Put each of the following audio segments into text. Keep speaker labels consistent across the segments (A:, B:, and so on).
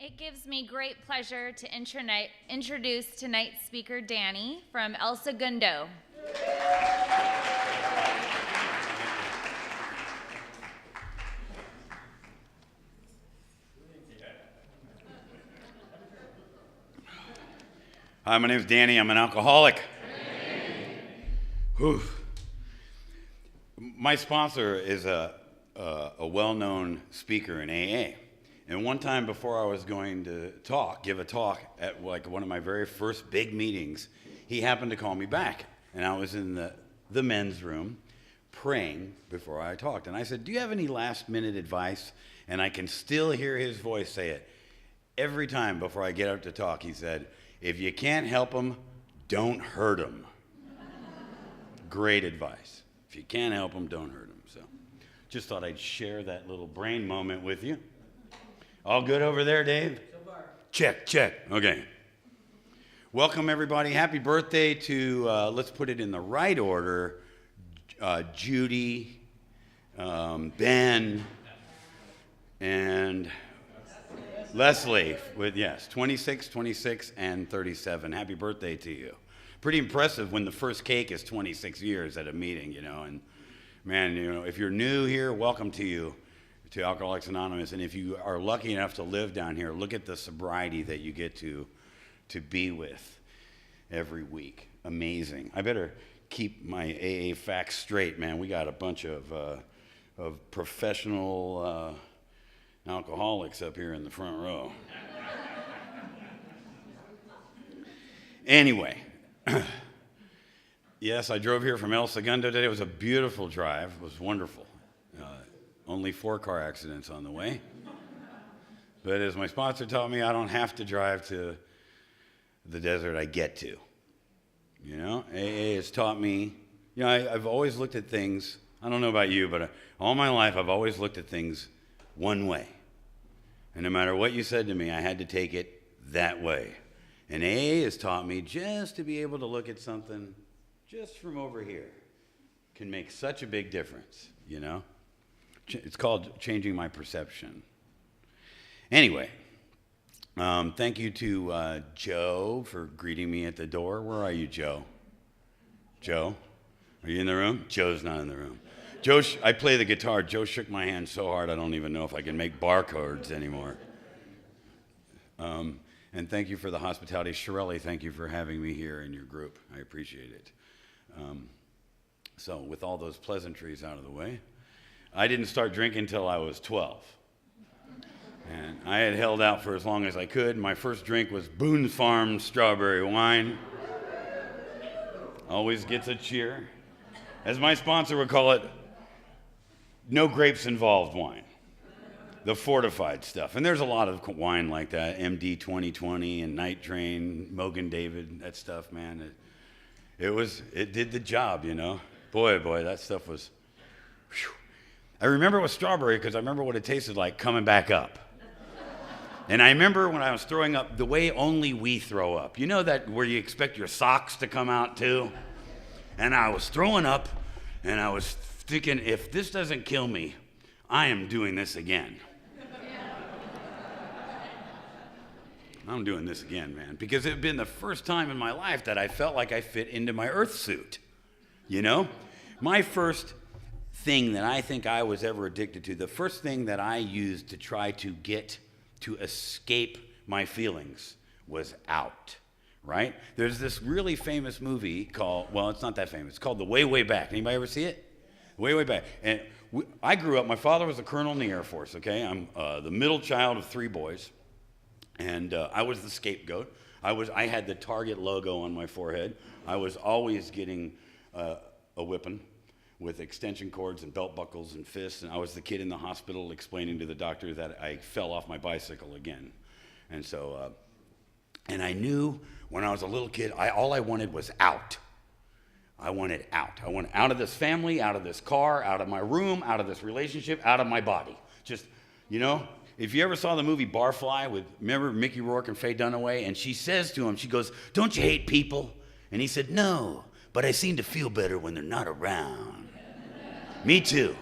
A: It gives me great pleasure to introduce tonight's speaker, Danny, from El Segundo.
B: Hi, my name is Danny. I'm an alcoholic. Whew. My sponsor is a well-known speaker in AA. And one time before I was going to give a talk at like one of my very first big meetings, he happened to call me back. And I was in the men's room praying before I talked. And I said, do you have any last minute advice? And I can still hear his voice say it. Every time before I get up to talk, he said, if you can't help them, don't hurt them. Great advice. If you can't help them, don't hurt them. So just thought I'd share that little brain moment with you. All good over there, Dave? So far. Check. Okay. Welcome, everybody. Happy birthday to, let's put it in the right order, Judy, Ben, and Leslie with, 26, 26, and 37. Happy birthday to you. Pretty impressive when the first cake is 26 years at a meeting, and man, if you're new here, welcome to you. To Alcoholics Anonymous, and if you are lucky enough to live down here, look at the sobriety that you get to be with every week. Amazing. I better keep my AA facts straight, man. We got a bunch of professional alcoholics up here in the front row. Anyway, yes, I drove here from El Segundo today. It was a beautiful drive. It was wonderful. Only 4 car accidents on the way. But as my sponsor taught me, I don't have to drive to the desert, I get to. AA has taught me, I've always looked at things, I don't know about you, but all my life I've always looked at things one way. And no matter what you said to me, I had to take it that way. And AA has taught me just to be able to look at something just from over here can make such a big difference, It's called changing my perception. Anyway, thank you to Joe for greeting me at the door. Where are you, Joe? Joe? Are you in the room? Joe's not in the room. Joe, I play the guitar. Joe shook my hand so hard I don't even know if I can make barcodes anymore. And thank you for the hospitality. Shirley, thank you for having me here in your group. I appreciate it. So with all those pleasantries out of the way, I didn't start drinking until I was 12. And I had held out for as long as I could. My first drink was Boone's Farm strawberry wine. Always gets a cheer. As my sponsor would call it, no grapes involved wine. The fortified stuff. And there's a lot of wine like that. MD 2020 and Night Train, Mogan David, that stuff, man. It did the job, Boy, that stuff was... Whew. I remember it was strawberry because I remember what it tasted like coming back up. And I remember when I was throwing up the way only we throw up. You know that where you expect your socks to come out too? And I was throwing up and I was thinking, if this doesn't kill me, I am doing this again. I'm doing this again, man. Because it had been the first time in my life that I felt like I fit into my earth suit. My first thing that I think I was ever addicted to, the first thing that I used to try to get to escape my feelings was out, right? There's this really famous movie called, well, it's not that famous, it's called The Way, Way Back. Anybody ever see it? Way, Way Back. And I grew up, my father was a colonel in the Air Force, okay? I'm the middle child of 3 boys, and I was the scapegoat. I had the Target logo on my forehead. I was always getting a whipping with extension cords and belt buckles and fists, and I was the kid in the hospital explaining to the doctor that I fell off my bicycle again. And so, and I knew when I was a little kid, all I wanted was out. I wanted out. I wanted out of this family, out of this car, out of my room, out of this relationship, out of my body. Just, if you ever saw the movie Barfly remember Mickey Rourke and Faye Dunaway, and she says to him, she goes, "Don't you hate people?" And he said, "No, but I seem to feel better when they're not around." Me too.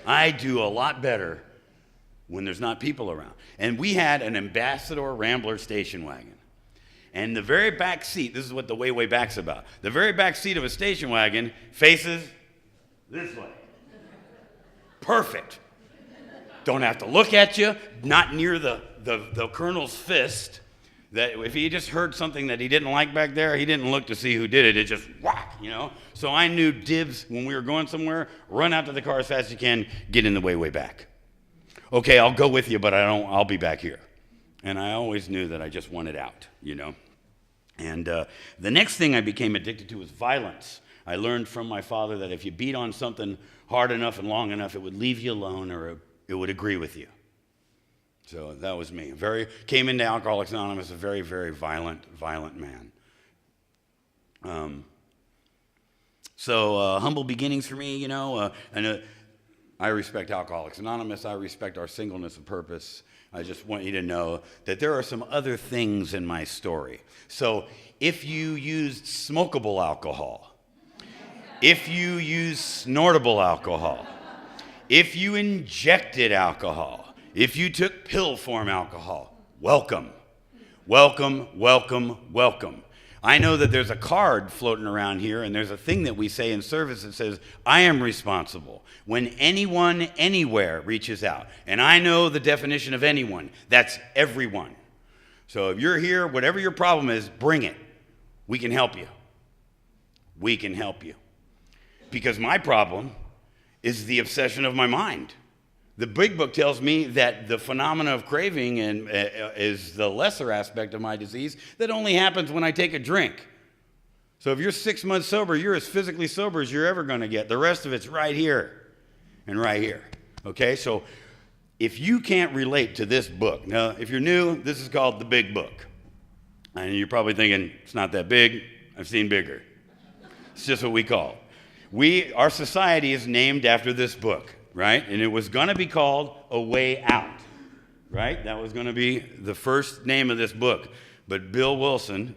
B: I do a lot better when there's not people around. And we had an Ambassador Rambler station wagon. And the very back seat, this is what the way back's about. The very back seat of a station wagon faces this way. Perfect. Don't have to look at you, not near the colonel's fist. That if he just heard something that he didn't like back there, he didn't look to see who did it. It just whack, you know. So I knew dibs when we were going somewhere. Run out to the car as fast as you can. Get in the way back. Okay, I'll go with you, but I'll be back here. And I always knew that I just wanted out, you know. And the next thing I became addicted to was violence. I learned from my father that if you beat on something hard enough and long enough, it would leave you alone, or it would agree with you. So that was me. Came into Alcoholics Anonymous a very, very violent man. Humble beginnings for me, you know. I respect Alcoholics Anonymous. I respect our singleness of purpose. I just want you to know that there are some other things in my story. So if you used smokable alcohol, if you used snortable alcohol, if you injected alcohol, if you took pill form alcohol, welcome. Welcome, welcome, welcome. I know that there's a card floating around here, and there's a thing that we say in service that says, I am responsible when anyone, anywhere reaches out. And I know the definition of anyone. That's everyone. So if you're here, whatever your problem is, bring it. We can help you. We can help you. Because my problem is the obsession of my mind. The big book tells me that the phenomena of craving is the lesser aspect of my disease that only happens when I take a drink. So if you're 6 months sober, you're as physically sober as you're ever going to get. The rest of it's right here and right here. Okay, so if you can't relate to this book, now if you're new, this is called the big book. And you're probably thinking, it's not that big. I've seen bigger. It's just what we call it. Our society is named after this book. Right? And it was going to be called A Way Out, right? That was going to be the first name of this book. But Bill Wilson,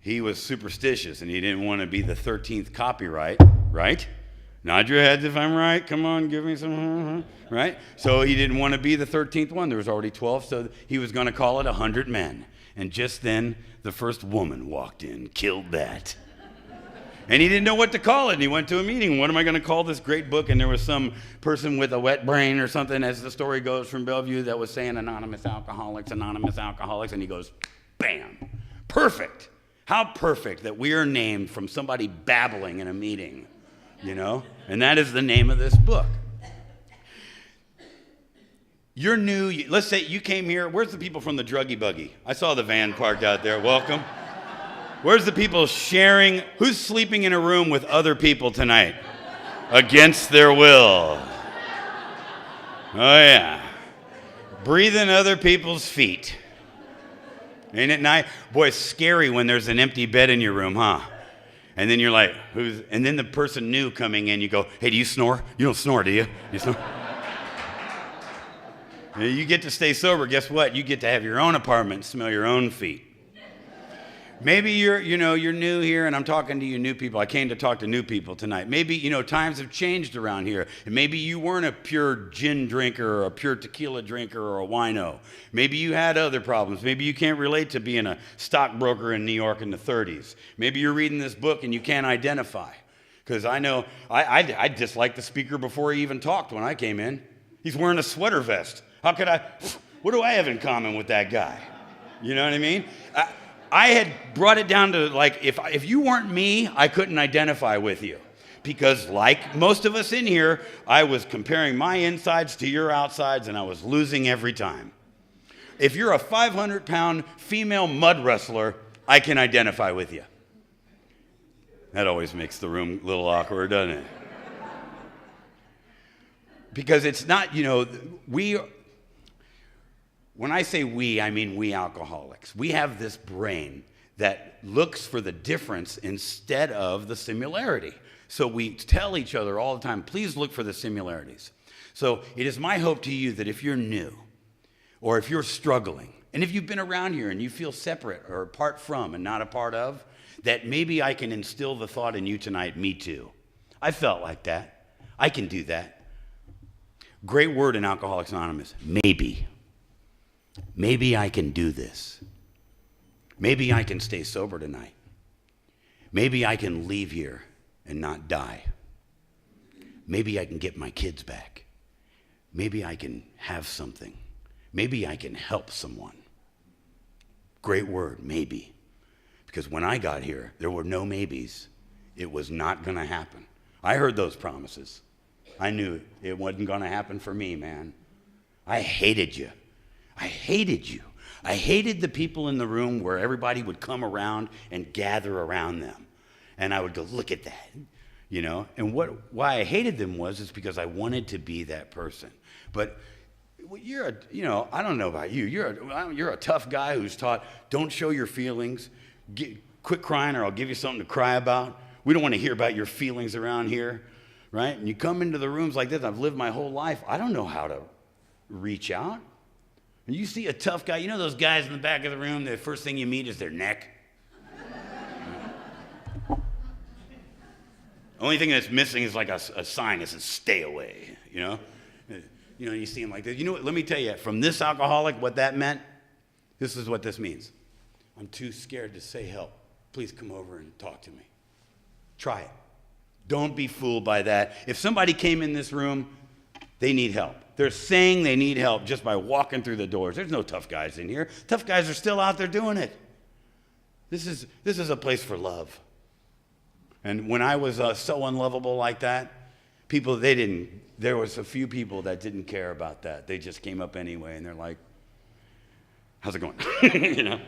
B: he was superstitious, and he didn't want to be the 13th copyright, right? Nod your heads if I'm right. Come on, give me some, right? So he didn't want to be the 13th one. There was already 12, so he was going to call it 100 Men. And just then, the first woman walked in, killed that. And he didn't know what to call it. And he went to a meeting. What am I going to call this great book? And there was some person with a wet brain or something, as the story goes, from Bellevue that was saying Anonymous Alcoholics. And he goes, bam, perfect. How perfect that we are named from somebody babbling in a meeting, you know? And that is the name of this book. You're new. Let's say you came here. Where's the people from the druggy buggy? I saw the van parked out there. Welcome. Where's the people sharing? Who's sleeping in a room with other people tonight? Against their will. Oh, yeah. Breathing other people's feet. Ain't it nice? Boy, it's scary when there's an empty bed in your room, huh? And then you're like, who's? And then the person new coming in, you go, hey, do you snore? You don't snore, do you? You snore? You get to stay sober. Guess what? You get to have your own apartment and smell your own feet. Maybe you're new here, and I'm talking to you new people. I came to talk to new people tonight. Maybe, times have changed around here. And maybe you weren't a pure gin drinker or a pure tequila drinker or a wino. Maybe you had other problems. Maybe you can't relate to being a stockbroker in New York in the 30s. Maybe you're reading this book and you can't identify. Because I know, I disliked the speaker before he even talked when I came in. He's wearing a sweater vest. What do I have in common with that guy? You know what I mean? I had brought it down to, like, if you weren't me, I couldn't identify with you. Because like most of us in here, I was comparing my insides to your outsides, and I was losing every time. If you're a 500-pound female mud wrestler, I can identify with you. That always makes the room a little awkward, doesn't it? Because it's not, when I say we, I mean we alcoholics. We have this brain that looks for the difference instead of the similarity. So we tell each other all the time, please look for the similarities. So it is my hope to you that if you're new, or if you're struggling, and if you've been around here and you feel separate or apart from and not a part of, that maybe I can instill the thought in you tonight, me too. I felt like that. I can do that. Great word in Alcoholics Anonymous, maybe. Maybe I can do this. Maybe I can stay sober tonight. Maybe I can leave here and not die. Maybe I can get my kids back. Maybe I can have something. Maybe I can help someone. Great word, maybe. Because when I got here, there were no maybes. It was not going to happen. I heard those promises. I knew it wasn't going to happen for me, man. I hated you. I hated you. I hated the people in the room where everybody would come around and gather around them. And I would go, look at that, you know? And why I hated them is because I wanted to be that person. But I don't know about you. You're a tough guy who's taught, don't show your feelings. Quit crying or I'll give you something to cry about. We don't want to hear about your feelings around here, right? And you come into the rooms like this. I've lived my whole life. I don't know how to reach out. And you see a tough guy. You know those guys in the back of the room, the first thing you meet is their neck? Only thing that's missing is like a sign that says, stay away, you know? You know, you see him like this. You know what, let me tell you, from this alcoholic, what that meant, this is what this means. I'm too scared to say help. Please come over and talk to me. Try it. Don't be fooled by that. If somebody came in this room, they need help. They're saying they need help just by walking through the doors. There's no tough guys in here. Tough guys are still out there doing it. This is a place for love. And when I was so unlovable like that, there was a few people that didn't care about that. They just came up anyway, and they're like, how's it going? You know?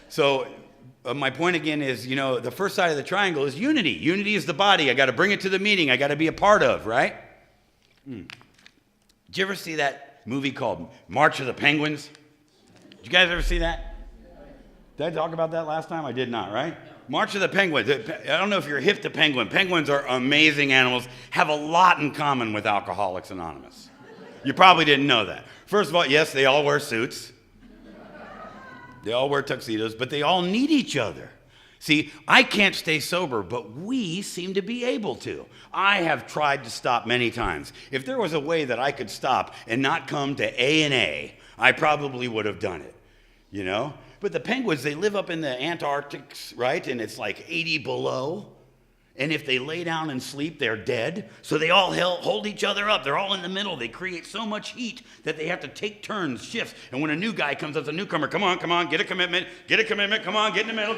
B: So my point again is, you know, the first side of the triangle is unity. Unity is the body. I got to bring it to the meeting. I got to be a part of, right? Did you ever see that movie called March of the Penguins? Did you guys ever see that? Did I talk about that last time? I did not, right? March of the Penguins. I don't know if you're hip to penguin. Penguins are amazing animals, have a lot in common with Alcoholics Anonymous. You probably didn't know that. First of all, yes, they all wear suits. They all wear tuxedos, but they all need each other. See, I can't stay sober, but we seem to be able to. I have tried to stop many times. If there was a way that I could stop and not come to A&A, I probably would have done it, you know? But the penguins, they live up in the Antarctic, right? And it's like 80 below. And if they lay down and sleep, they're dead. So they all hold each other up. They're all in the middle. They create so much heat that they have to take turns, shifts. And when a new guy comes up, a newcomer, come on, get a commitment, come on, get in the middle.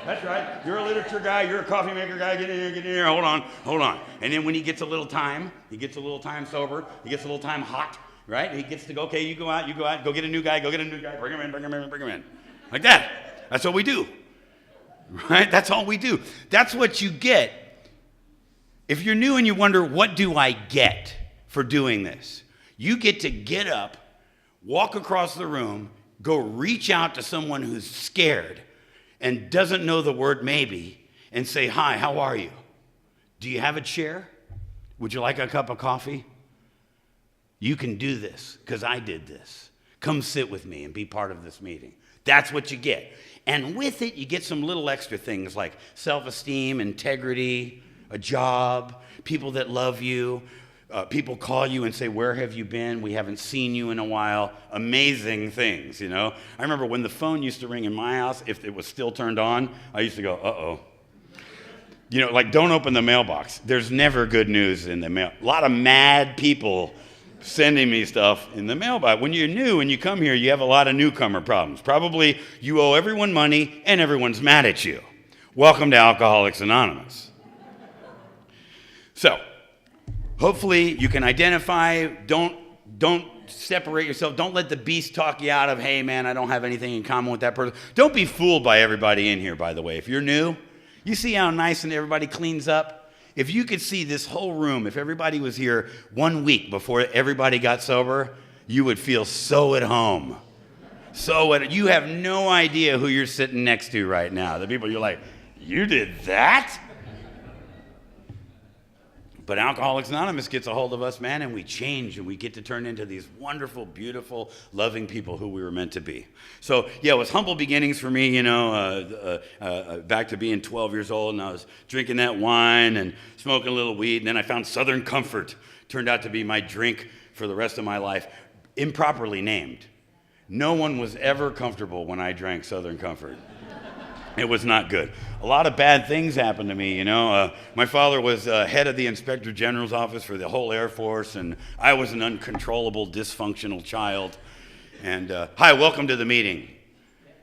B: That's right. You're a literature guy, you're a coffee maker guy, get in here, hold on. And then when he gets a little time sober, he gets a little time hot, right? He gets to go, okay, you go out, go get a new guy, bring him in. Like that. That's what we do. Right? That's all we do. That's what you get. If you're new and you wonder, what do I get for doing this? You get up, walk across the room, go reach out to someone who's scared and doesn't know the word maybe and say, hi, how are you? Do you have a chair? Would you like a cup of coffee? You can do this because I did this. Come sit with me and be part of this meeting. That's what you get. And with it, you get some little extra things like self-esteem, integrity, a job, people that love you. People call you and say, where have you been? We haven't seen you in a while. Amazing things, you know. I remember when the phone used to ring in my house, if it was still turned on, I used to go, uh-oh. You know, like, don't open the mailbox. There's never good news in the mail. A lot of mad people sending me stuff in the mailbox. When you're new and you come here, you have a lot of newcomer problems. Probably you owe everyone money and everyone's mad at you. Welcome to Alcoholics Anonymous. So, hopefully you can identify, don't separate yourself. Don't let the beast talk you out of, hey man, I don't have anything in common with that person. Don't be fooled by everybody in here, by the way. If you're new, you see how nice and everybody cleans up? If you could see this whole room, if everybody was here 1 week before everybody got sober, you would feel so at home. You have no idea who you're sitting next to right now. The people you're like, you did that? But Alcoholics Anonymous gets a hold of us, man, and we change, and we get to turn into these wonderful, beautiful, loving people who we were meant to be. So, yeah, it was humble beginnings for me, back to being 12 years old, and I was drinking that wine and smoking a little weed, and then I found Southern Comfort. Turned out to be my drink for the rest of my life, improperly named. No one was ever comfortable when I drank Southern Comfort. It was not good. A lot of bad things happened to me, My father was head of the Inspector General's office for the whole Air Force, and I was an uncontrollable, dysfunctional child. And, hi, welcome to the meeting.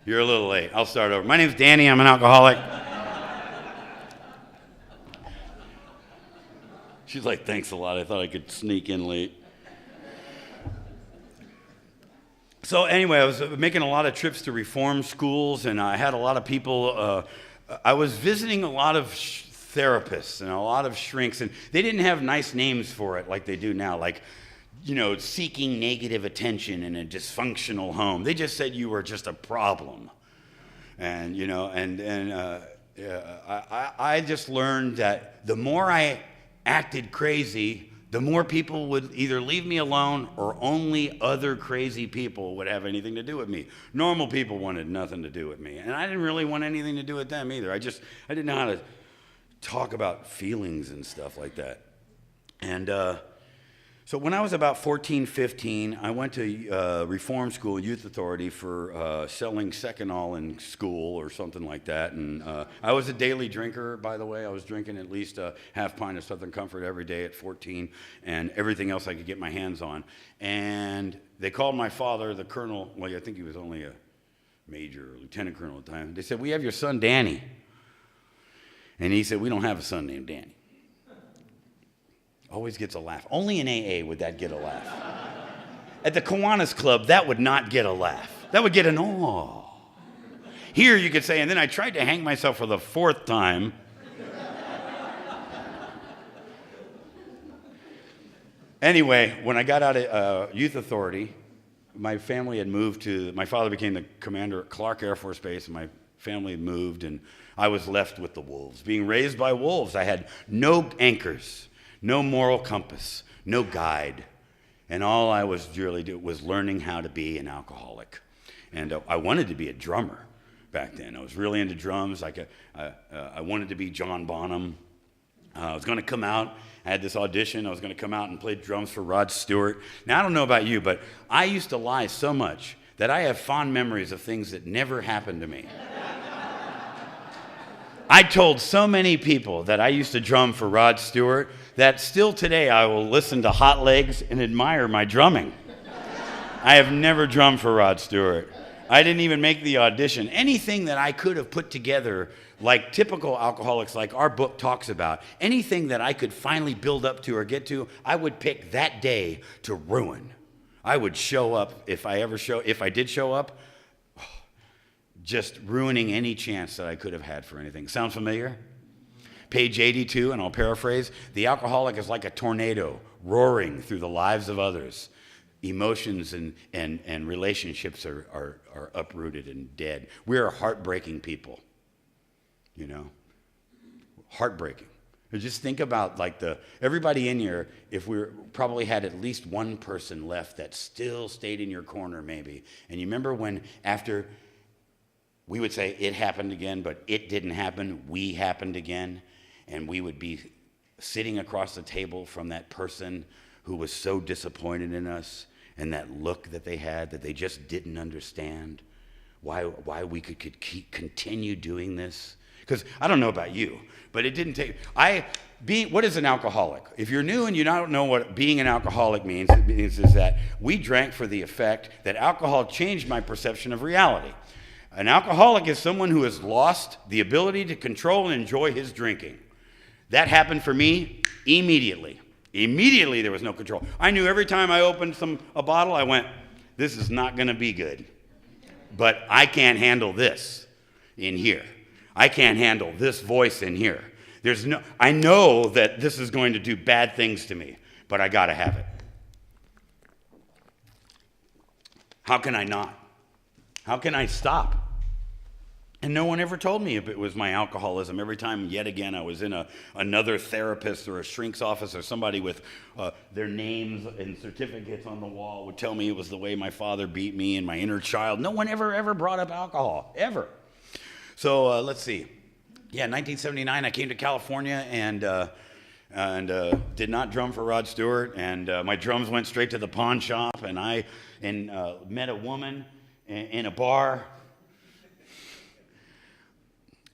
B: You're a little late. I'll start over. My name's Danny. I'm an alcoholic. She's like, thanks a lot. I thought I could sneak in late. So anyway, I was making a lot of trips to reform schools, and I had a lot of people. I was visiting a lot of therapists and a lot of shrinks, and they didn't have nice names for it like they do now, like, seeking negative attention in a dysfunctional home. They just said you were just a problem. And, I just learned that the more I acted crazy, the more people would either leave me alone or only other crazy people would have anything to do with me. Normal people wanted nothing to do with me. And I didn't really want anything to do with them either. I didn't know how to talk about feelings and stuff like that. And so when I was about 14, 15, I went to reform school, youth authority for selling Seconal in school or something like that. And I was a daily drinker, by the way. I was drinking at least a half pint of Southern Comfort every day at 14 and everything else I could get my hands on. And they called my father, the colonel. Well, I think he was only a major or lieutenant colonel at the time. They said, we have your son, Danny. And he said, we don't have a son named Danny. Always gets a laugh. Only in AA would that get a laugh. At the Kiwanis Club, that would not get a laugh. That would get an aw. Here you could say, and then I tried to hang myself for the fourth time. Anyway, when I got out of youth authority, my family had moved my father became the commander at Clark Air Force Base, and my family had moved, and I was left with the wolves. Being raised by wolves, I had no anchors. No moral compass, no guide. And all I was really doing was learning how to be an alcoholic. And I wanted to be a drummer back then. I was really into drums. I wanted to be John Bonham. I was going to come out. I had this audition. I was going to come out and play drums for Rod Stewart. Now, I don't know about you, but I used to lie so much that I have fond memories of things that never happened to me. I told so many people that I used to drum for Rod Stewart that still today I will listen to Hot Legs and admire my drumming. I have never drummed for Rod Stewart. I didn't even make the audition. Anything that I could have put together, like typical alcoholics, like our book talks about, anything that I could finally build up to or get to, I would pick that day to ruin. I would show up, if I did show up, just ruining any chance that I could have had for anything. Sound familiar? Page 82, and I'll paraphrase, the alcoholic is like a tornado roaring through the lives of others. Emotions and relationships are uprooted and dead. We are heartbreaking people, Heartbreaking. Just think about everybody in here, if we probably had at least one person left that still stayed in your corner maybe. And you remember when after we would say it happened again, but it didn't happen, we happened again. And we would be sitting across the table from that person who was so disappointed in us and that look that they had that they just didn't understand why we could continue doing this. Because I don't know about you, but it didn't take... What is an alcoholic? If you're new and you don't know what being an alcoholic means, it means is that we drank for the effect that alcohol changed my perception of reality. An alcoholic is someone who has lost the ability to control and enjoy his drinking. That happened for me immediately. Immediately there was no control. I knew every time I opened a bottle, I went, this is not going to be good. But I can't handle this in here. I can't handle this voice in here. I know that this is going to do bad things to me, but I got to have it. How can I not? How can I stop? And no one ever told me if it was my alcoholism. Every time, yet again, I was in another therapist or a shrink's office, or somebody with their names and certificates on the wall would tell me it was the way my father beat me and my inner child. No one ever brought up alcohol, ever. So let's see. Yeah, 1979, I came to California and did not drum for Rod Stewart. And my drums went straight to the pawn shop, and I met a woman in a bar.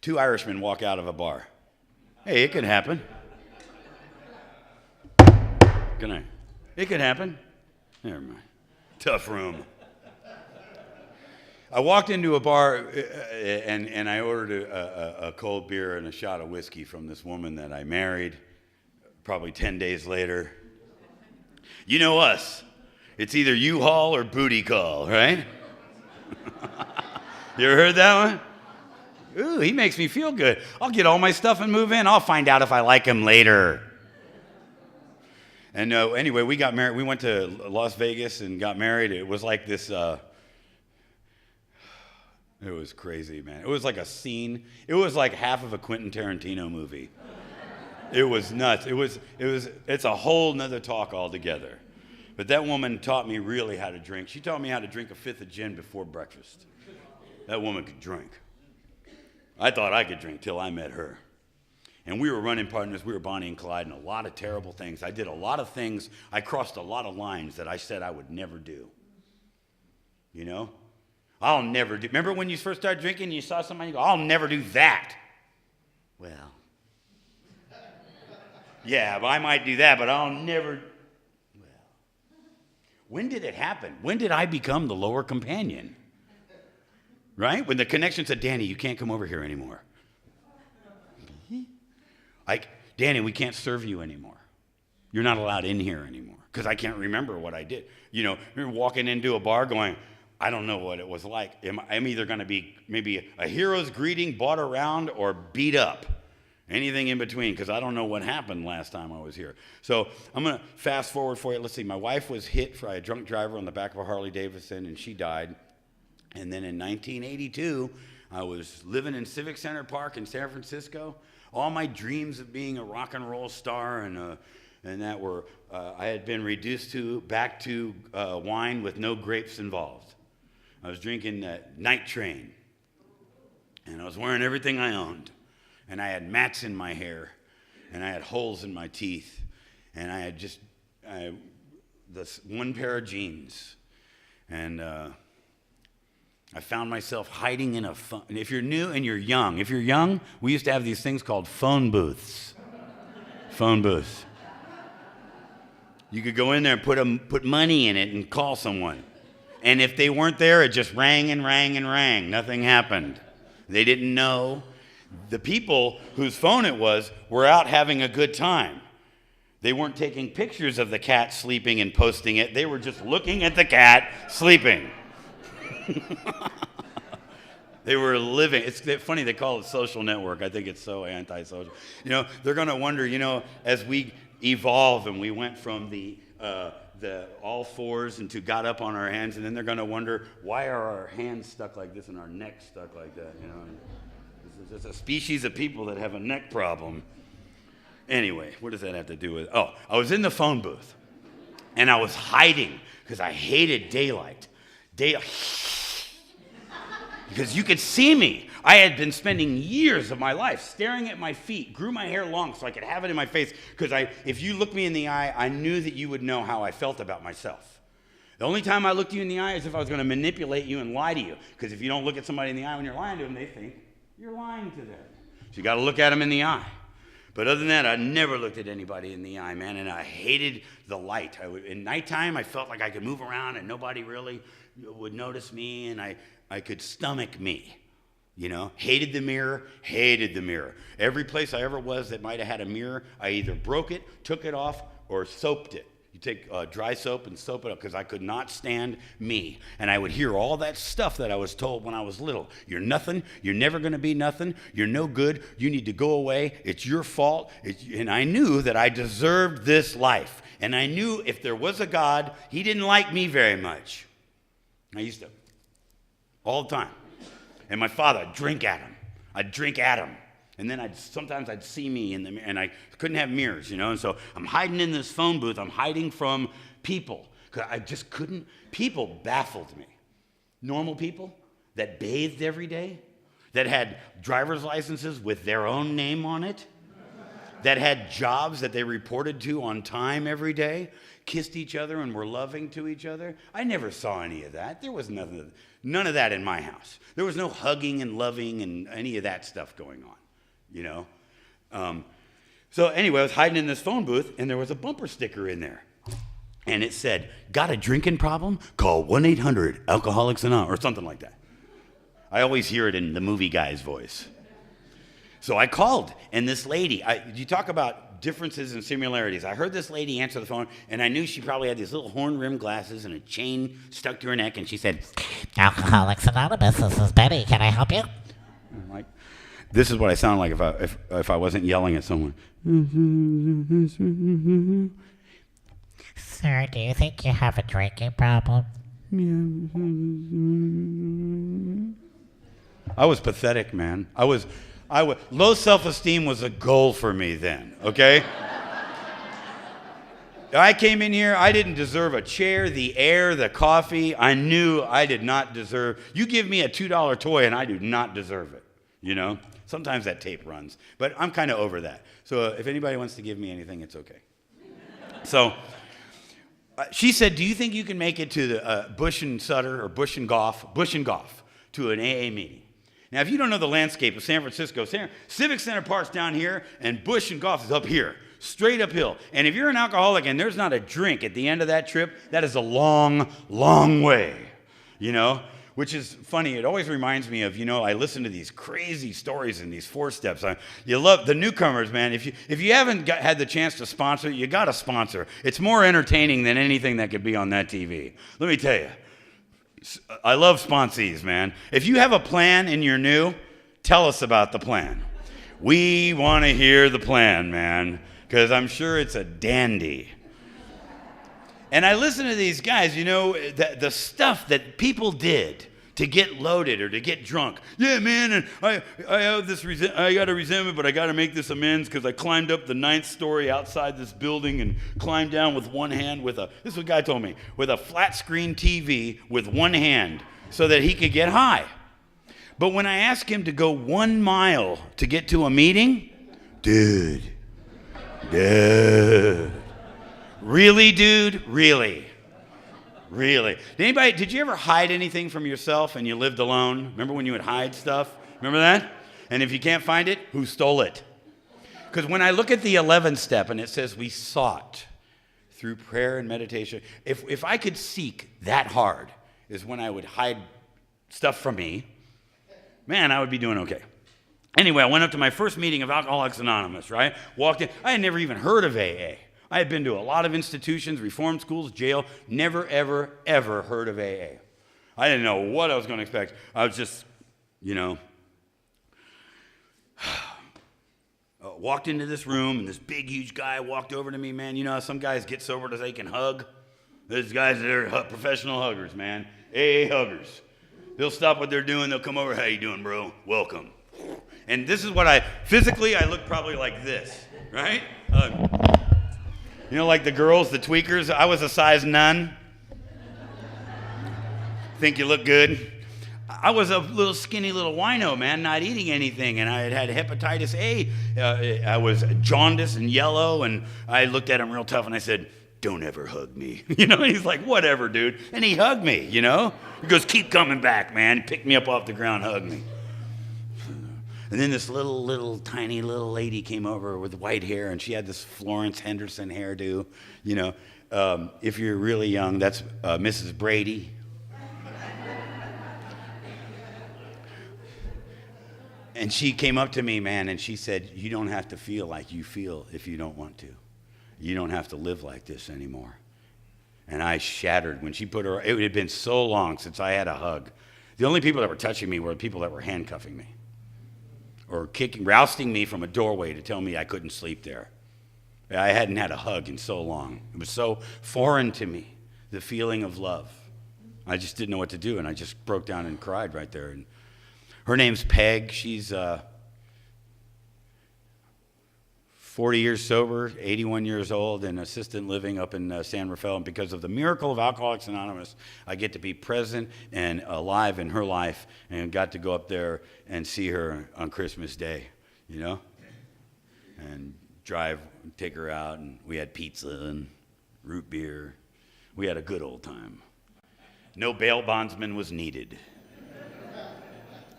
B: Two Irishmen walk out of a bar. Hey, it could happen. It could happen. Never mind. Tough room. I walked into a bar and I ordered a cold beer and a shot of whiskey from this woman that I married probably 10 days later. You know us. It's either U-Haul or booty call, right? You ever heard that one? Ooh, he makes me feel good. I'll get all my stuff and move in. I'll find out if I like him later. And anyway, we got married. We went to Las Vegas and got married. It was like this, it was crazy, man. It was like a scene. It was like half of a Quentin Tarantino movie. It was nuts. It's a whole nother talk altogether. But that woman taught me really how to drink. She taught me how to drink a fifth of gin before breakfast. That woman could drink. I thought I could drink till I met her. And we were running partners. We were Bonnie and Clyde, and a lot of terrible things. I did a lot of things. I crossed a lot of lines that I said I would never do. You know? I'll never do. Remember when you first started drinking and you saw somebody, you go, I'll never do that. Well, yeah, but I might do that, but I'll never. Well, when did it happen? When did I become the lower companion? Right? When the connection said, Danny, you can't come over here anymore. Like, Danny, we can't serve you anymore. You're not allowed in here anymore. Because I can't remember what I did. You know, you're walking into a bar going, I don't know what it was like. I'm either going to be maybe a hero's greeting, bought around, or beat up. Anything in between, because I don't know what happened last time I was here. So I'm going to fast forward for you. Let's see. My wife was hit by a drunk driver on the back of a Harley Davidson, and she died. And then in 1982, I was living in Civic Center Park in San Francisco. All my dreams of being a rock and roll star and that were, I had been reduced back to wine with no grapes involved. I was drinking Night Train, and I was wearing everything I owned. And I had mats in my hair, and I had holes in my teeth, and I had just this one pair of jeans. And I found myself hiding in a phone. And if you're new and you're young, we used to have these things called phone booths. Phone booths. You could go in there and put money in it and call someone. And if they weren't there, it just rang and rang and rang. Nothing happened. They didn't know. The people whose phone it was were out having a good time. They weren't taking pictures of the cat sleeping and posting it. They were just looking at the cat sleeping. They were living. It's funny they call it social network. I think it's so antisocial. You know, they're going to wonder, you know, as we evolve and we went from the all fours and got up on our hands, and then they're going to wonder, why are our hands stuck like this and our necks stuck like that, you know? This is a species of people that have a neck problem. Anyway, what does that have to do with? Oh, I was in the phone booth, and I was hiding because I hated daylight. Because you could see me. I had been spending years of my life staring at my feet, grew my hair long so I could have it in my face, because if you looked me in the eye, I knew that you would know how I felt about myself. The only time I looked you in the eye is if I was going to manipulate you and lie to you, because if you don't look at somebody in the eye when you're lying to them, they think you're lying to them. So you got to look at them in the eye. But other than that, I never looked at anybody in the eye, man, and I hated the light. In nighttime, I felt like I could move around and nobody really would notice me, and I could stomach me, you know. Hated the mirror. Every place I ever was that might have had a mirror, I either broke it, took it off, or soaped it. You take dry soap and soap it up, because I could not stand me. And I would hear all that stuff that I was told when I was little. You're nothing. You're never going to be nothing. You're no good. You need to go away. It's your fault. And I knew that I deserved this life. And I knew if there was a God, he didn't like me very much. I used to. All the time. And my father, I'd drink at him. And then sometimes I'd see me in the mirror, and I couldn't have mirrors, And so I'm hiding in this phone booth. I'm hiding from people. 'Cause I just couldn't. People baffled me. Normal people that bathed every day, that had driver's licenses with their own name on it, that had jobs that they reported to on time every day, kissed each other and were loving to each other. I never saw any of that. There was none of that in my house. There was no hugging and loving and any of that stuff going on, So anyway, I was hiding in this phone booth, and there was a bumper sticker in there. And it said, got a drinking problem? Call 1-800-Alcoholics Anonymous, or something like that. I always hear it in the movie guy's voice. So I called, and this lady, you talk about differences and similarities. I heard this lady answer the phone, and I knew she probably had these little horn-rimmed glasses and a chain stuck to her neck, and she said,
C: Alcoholics Anonymous, this is Betty. Can I help you?
B: I'm like, this is what I sound like if I wasn't yelling at someone.
C: Sir, do you think you have a drinking problem?
B: I was pathetic, man. Low self-esteem was a goal for me then, okay? I came in here, I didn't deserve a chair, the air, the coffee. I knew I did not deserve. You give me a $2 toy and I do not deserve it, Sometimes that tape runs, but I'm kind of over that. So if anybody wants to give me anything, it's okay. So she said, do you think you can make it to the Bush and Sutter or Bush and Goff to an AA meeting? Now, if you don't know the landscape of San Francisco, Civic Center Park's down here, and Bush and Goff is up here, straight uphill. And if you're an alcoholic and there's not a drink at the end of that trip, that is a long, long way, Which is funny. It always reminds me of, I listen to these crazy stories and these 4 steps. You love the newcomers, man. If you haven't had the chance to sponsor, you got to sponsor. It's more entertaining than anything that could be on that TV. Let me tell you. I love sponsees, man. If you have a plan and you're new, tell us about the plan. We want to hear the plan, man, because I'm sure it's a dandy. And I listen to these guys, the stuff that people did to get loaded or to get drunk. Yeah, man, and I have this I got a resentment, but I got to make this amends because I climbed up the 9th story outside this building and climbed down with one hand this is what a guy told me, with a flat screen TV with one hand so that he could get high. But when I asked him to go 1 mile to get to a meeting, dude, really, dude, really? Did you ever hide anything from yourself and you lived alone? Remember when you would hide stuff? Remember that? And if you can't find it, who stole it? Because when I look at the 11th step and it says we sought through prayer and meditation, if I could seek that hard is when I would hide stuff from me, man, I would be doing okay. Anyway, I went up to my first meeting of Alcoholics Anonymous, right? Walked in. I had never even heard of AA. I had been to a lot of institutions, reform schools, jail, never, ever, ever heard of AA. I didn't know what I was going to expect. I was just, walked into this room, and this big, huge guy walked over to me, man. You know how some guys get sober so they can hug? Those guys, they're professional huggers, man. AA huggers. They'll stop what they're doing. They'll come over. How you doing, bro? Welcome. And this is what I look probably like this, right? Like the girls, the tweakers. I was a size none. Think you look good? I was a little skinny little wino, man, not eating anything, and I had hepatitis A. I was jaundiced and yellow, and I looked at him real tough, and I said, don't ever hug me. He's like, whatever, dude. And he hugged me, He goes, keep coming back, man. He picked me up off the ground, hugged me. And then this little tiny little lady came over with white hair, and she had this Florence Henderson hairdo. If you're really young, that's Mrs. Brady. And she came up to me, man, and she said, you don't have to feel like you feel if you don't want to. You don't have to live like this anymore. And I shattered when she put her, it had been so long since I had a hug. The only people that were touching me were the people that were handcuffing me or rousting me from a doorway to tell me I couldn't sleep there. I hadn't had a hug in so long. It was so foreign to me, the feeling of love. I just didn't know what to do, and I just broke down and cried right there. And Her name's Peg. She's 40 years sober, 81 years old, and assisted living up in San Rafael. And because of the miracle of Alcoholics Anonymous, I get to be present and alive in her life, and got to go up there and see her on Christmas Day, you know, and take her out, and we had pizza and root beer. We had a good old time. No bail bondsman was needed.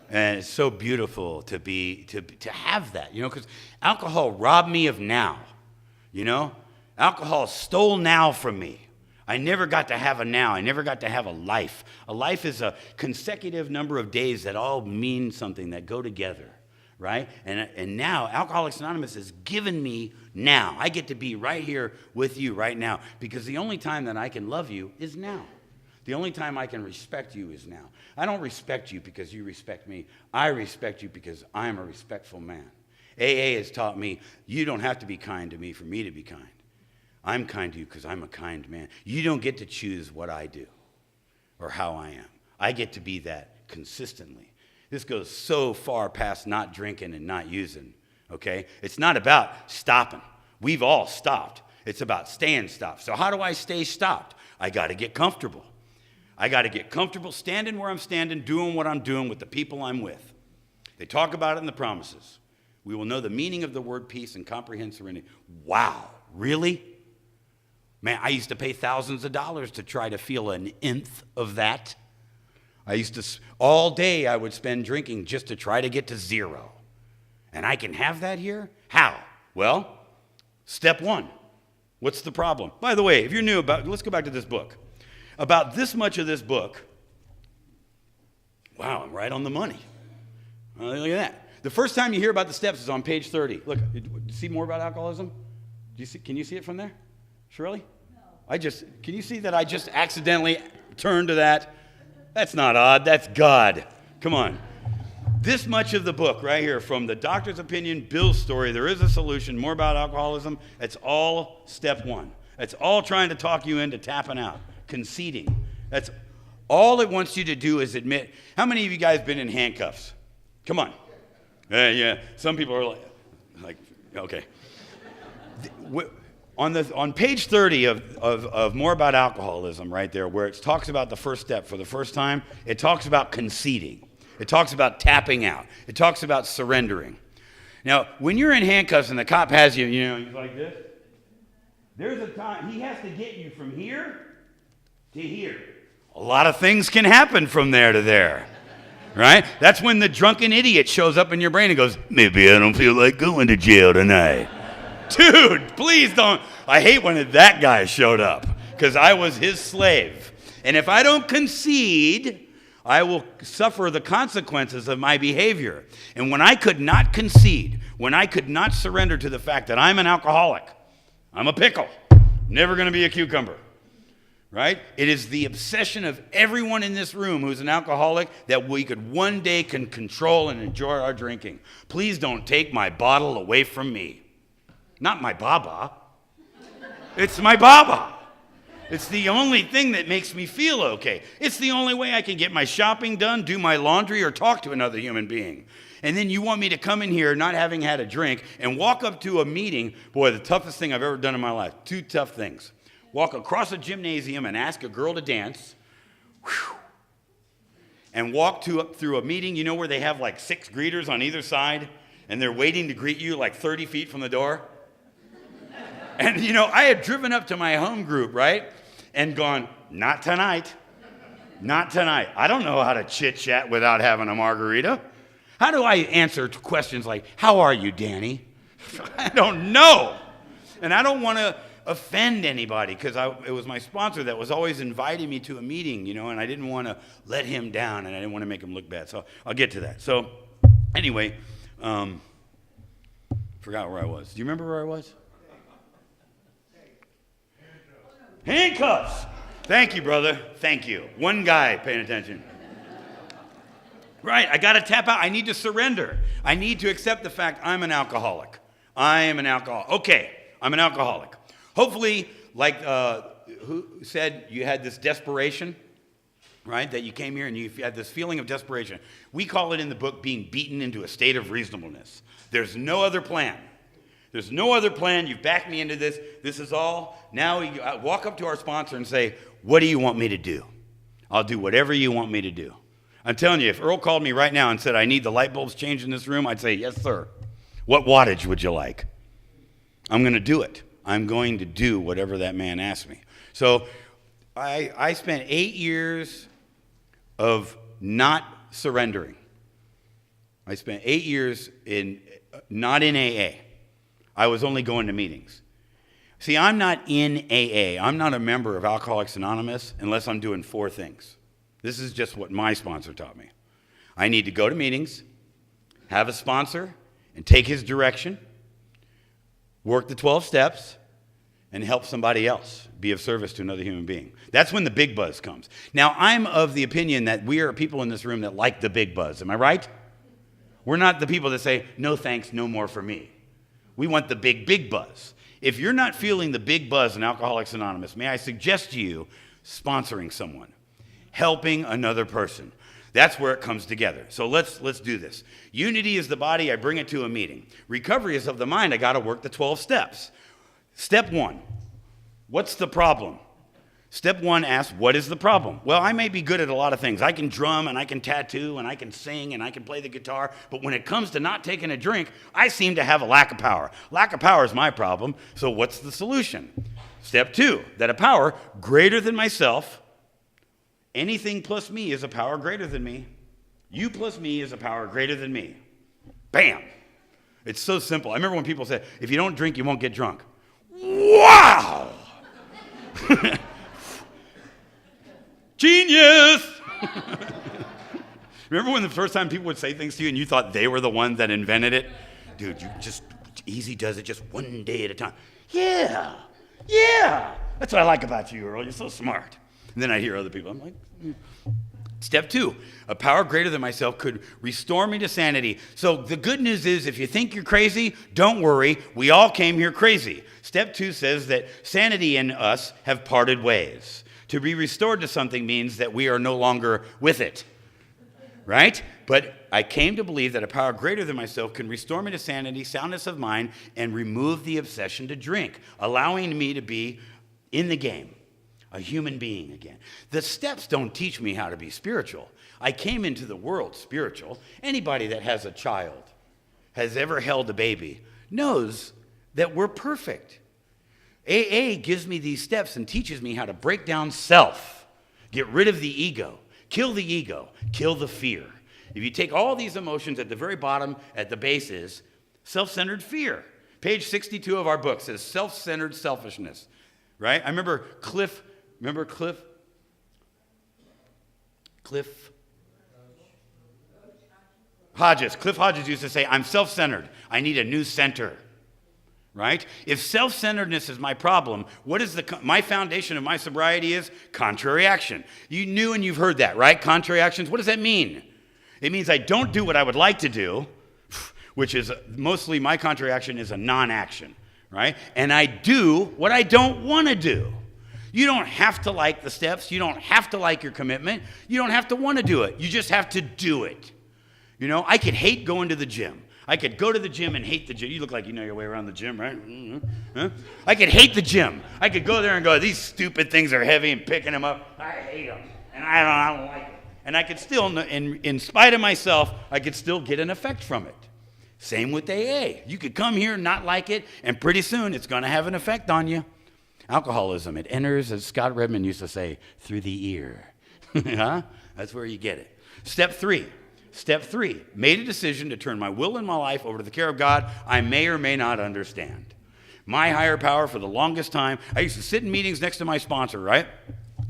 B: And it's so beautiful to have that, you know, because alcohol robbed me of now, you know. Alcohol stole now from me. I never got to have a now. I never got to have a life. A life is a consecutive number of days that all mean something, that go together, right? And now Alcoholics Anonymous has given me now. I get to be right here with you right now, because the only time that I can love you is now. The only time I can respect you is now. I don't respect you because you respect me. I respect you because I'm a respectful man. AA has taught me you don't have to be kind to me for me to be kind. I'm kind to you because I'm a kind man. You don't get to choose what I do or how I am. I get to be that consistently. This goes so far past not drinking and not using, okay? It's not about stopping. We've all stopped. It's about staying stopped. So how do I stay stopped? I got to get comfortable. I got to get comfortable standing where I'm standing, doing what I'm doing with the people I'm with. They talk about it in the promises. We will know the meaning of the word peace and comprehend serenity. Wow, really? Man, I used to pay thousands of dollars to try to feel an nth of that. I used to, all day I would spend drinking just to try to get to zero. And I can have that here? How? Well, step one. What's the problem? By the way, if you're new let's go back to this book. About this much of this book, wow, I'm right on the money. Look at that. The first time you hear about the steps is on page 30. Look, do you see more about alcoholism? Can you see it from there? Shirley? No. Can you see that I just accidentally turned to that? That's not odd, that's God. Come on. This much of the book right here, from the doctor's opinion, Bill's story, there is a solution, more about alcoholism, it's all step one. It's all trying to talk you into tapping out. Conceding. That's all it wants you to do is admit. How many of you guys been in handcuffs? Come on. Yeah. Some people are like okay. On page 30 of More About Alcoholism, right there, where it talks about the first step for the first time, it talks about conceding. It talks about tapping out. It talks about surrendering. Now, when you're in handcuffs and the cop has you, you know, he's like this. There's a time he has to get you from here to here. A lot of things can happen from there to there, right? That's when the drunken idiot shows up in your brain and goes, maybe I don't feel like going to jail tonight. Dude, please don't. I hate when that guy showed up, because I was his slave. And if I don't concede, I will suffer the consequences of my behavior. And when I could not concede, when I could not surrender to the fact that I'm an alcoholic, I'm a pickle, never going to be a cucumber. Right? It is the obsession of everyone in this room who's an alcoholic that we could one day can control and enjoy our drinking. Please don't take my bottle away from me. Not my baba. It's my baba. It's the only thing that makes me feel okay. It's the only way I can get my shopping done, do my laundry, or talk to another human being. And then you want me to come in here not having had a drink and walk up to a meeting. Boy, the toughest thing I've ever done in my life. Two tough things. Walk across a gymnasium and ask a girl to dance, and walk through a meeting, you know, where they have like 6 greeters on either side, and they're waiting to greet you like 30 feet from the door. And, you know, I had driven up to my home group, right, and gone, not tonight, not tonight. I don't know how to chit-chat without having a margarita. How do I answer questions like, how are you, Danny? I don't know. And I don't want to offend anybody, because it was my sponsor that was always inviting me to a meeting, you know, and I didn't want to let him down, and I didn't want to make him look bad. So I'll get to that. So anyway, forgot where I was. Do you remember where I was? Handcuffs. Thank you, brother. Thank you. One guy paying attention. Right, I got to tap out. I need to surrender. I need to accept the fact I'm an alcoholic. I am an alcoholic. Okay, I'm an alcoholic. Hopefully, like who said you had this desperation? right? That you came here and you had this feeling of desperation. We call it in the book being beaten into a state of reasonableness. There's no other plan. There's no other plan. You've backed me into this. This is all. Now you walk up to our sponsor and say, what do you want me to do? I'll do whatever you want me to do. I'm telling you, if Earl called me right now and said, I need the light bulbs changed in this room, I'd say, yes, sir. What wattage would you like? I'm going to do it. I'm going to do whatever that man asked me. So I spent 8 years of not surrendering. I spent 8 years not in AA. I was only going to meetings. See, I'm not in AA. I'm not a member of Alcoholics Anonymous unless I'm doing 4 things. This is just what my sponsor taught me. I need to go to meetings, have a sponsor, and take his direction, work the 12 steps, and help somebody else be of service to another human being. That's when the big buzz comes. Now, I'm of the opinion that we are people in this room that like the big buzz. Am I right? We're not the people that say, no thanks, no more for me. We want the big buzz. If you're not feeling the big buzz in Alcoholics Anonymous, may I suggest to you sponsoring someone, helping another person. That's where it comes together. So let's do this. Unity is the body. I bring it to a meeting. Recovery is of the mind. I got to work the 12 steps. Step 1, what's the problem? Step 1 asks, what is the problem? Well, I may be good at a lot of things. I can drum and I can tattoo and I can sing and I can play the guitar. But when it comes to not taking a drink, I seem to have a lack of power. Lack of power is my problem. So what's the solution? Step 2, that a power greater than myself, anything plus me is a power greater than me. You plus me is a power greater than me. Bam. It's so simple. I remember when people said, if you don't drink, you won't get drunk. Wow! Genius! Remember when the first time people would say things to you and you thought they were the ones that invented it? Dude, you just, easy does it just one day at a time. Yeah! That's what I like about you, Earl. You're so smart. And then I hear other people. I'm like, Step 2, a power greater than myself could restore me to sanity. So the good news is if you think you're crazy, don't worry. We all came here crazy. Step 2 says that sanity and us have parted ways. To be restored to something means that we are no longer with it, right? But I came to believe that a power greater than myself can restore me to sanity, soundness of mind, and remove the obsession to drink, allowing me to be in the game. A human being again. The steps don't teach me how to be spiritual. I came into the world spiritual. Anybody that has a child, has ever held a baby, knows that we're perfect. AA gives me these steps and teaches me how to break down self, get rid of the ego, kill the fear. If you take all these emotions at the very bottom, at the base is self-centered fear. Page 62 of our book says self-centered selfishness, right? I remember Cliff Hodges. Cliff Hodges used to say, I'm self-centered. I need a new center, right? If self-centeredness is my problem, what is my foundation of my sobriety is contrary action. You knew and you've heard that, right? Contrary actions. What does that mean? It means I don't do what I would like to do, which is mostly my contrary action is a non-action, right? And I do what I don't want to do. You don't have to like the steps. You don't have to like your commitment. You don't have to want to do it. You just have to do it. You know, I could hate going to the gym. I could go to the gym and hate the gym. You look like you know your way around the gym, right? Mm-hmm. Huh? I could hate the gym. I could go there and go, these stupid things are heavy and picking them up. I hate them. And I don't like it. And I could still, in spite of myself, I could still get an effect from it. Same with AA. You could come here and not like it, and pretty soon it's going to have an effect on you. Alcoholism, it enters, as Scott Redmond used to say, through the ear. Huh? That's where you get it. Step 3, made a decision to turn my will and my life over to the care of God I may or may not understand. My higher power for the longest time, I used to sit in meetings next to my sponsor, right?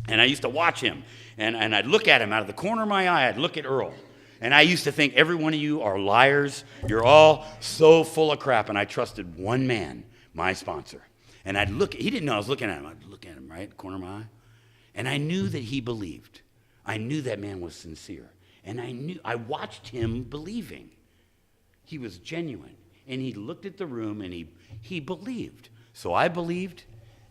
B: And I used to watch him, and I'd look at him out of the corner of my eye. I'd look at Earl. And I used to think every one of you are liars. You're all so full of crap. And I trusted one man, my sponsor. And I'd look, he didn't know I was looking at him. I'd look at him, right, corner of my eye. And I knew that he believed. I knew that man was sincere. And I watched him believing. He was genuine. And he looked at the room and he believed. So I believed